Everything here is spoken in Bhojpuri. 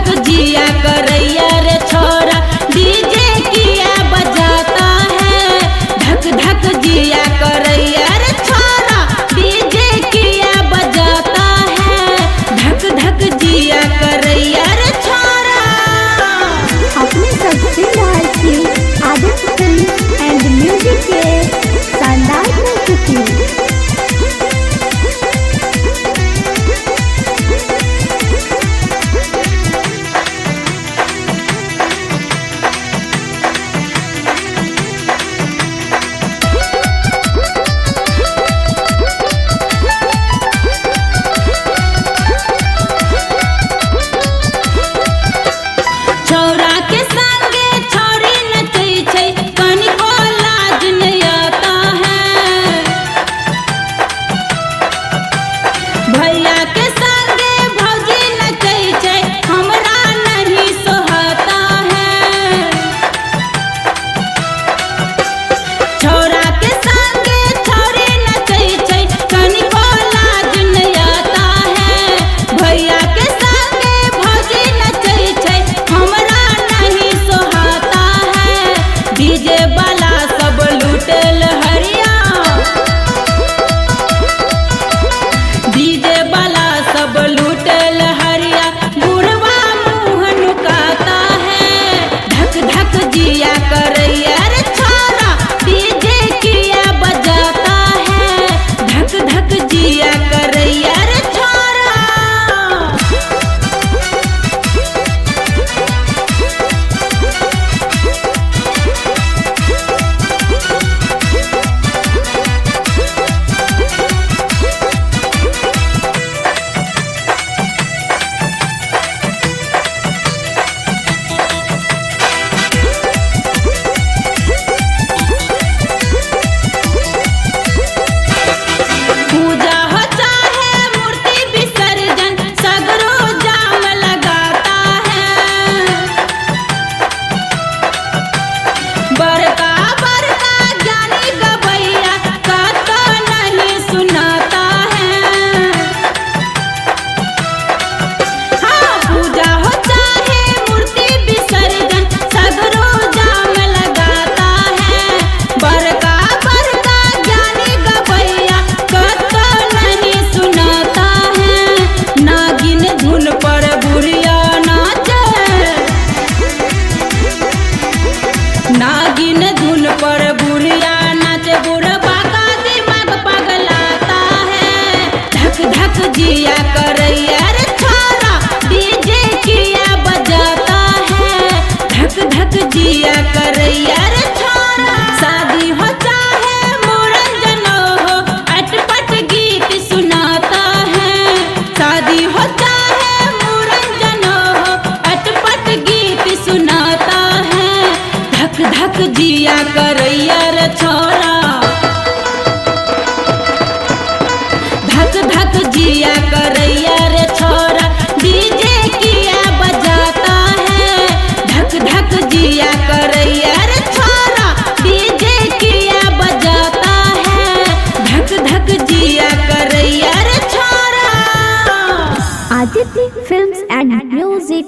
धक जिया करैया रे छोरा डीजे किया बजाता है। धक धक जिया करैया रे छोरा डीजे किया बजाता है। धक धक जिया करैया रे छोरा। अपने सबसे लालची आदित्य फिल्म एंड म्यूजिक के शानदार प्रस्तुति। छौरा के संगे छौरी नचै छै कनिको लाज नहीं आता है। भैया के संगे भौजी नचै छै हमरा नहीं सोहता है। छौरा के संगे छौरी नचै छै कनिको लाज नहीं आता है। भैया के संगे भौजी नचै छै हमरा नहीं सोहाता है। डीजे वाला सब लूटल हरिया डीजे वाला सब लूटल हरिया बुढ़वा मुँह नुकाता है। धक धक जिया करैया रे छोरा डीजे किया बजाता है। धक धक जिया करैया रे छोरा। पूजा हो चाहे मूर्ति विसर्जन सगरो जाम लगाता है। बड़का बड़का ज्ञानी गवैया कतो नहीं सुनाता है। हाँ पूजा हो चाहे मूर्ति विसर्जन सगरो जाम लगाता है। बड़का बड़का ज्ञानी गवैया कतो नहीं सुनाता है। नागिन धुन पर बुढ़िया नाचे नागिन धुन पर बुढ़िया नाचे बुढ़वा का दिमाग पगलाता है। धक धक जिया करैया रे छोरा डीजे किया बजाता है। धक धक जिया करैया रे छोरा। शादी हो चाहे मनोरंजन हो अटपट गीत सुनाता है। शादी हो चाहे मनोरंजन हो अटपट गीत सुनाता है। धक धक जिया करैया रे छोरा। धक धक जिया करैया रे छोरा डीजे किया बजाता है। धक धक जिया करैया रे छोरा डीजे किया बजाता है। धक धक जिया करैया रे छोरा। Aditya films and music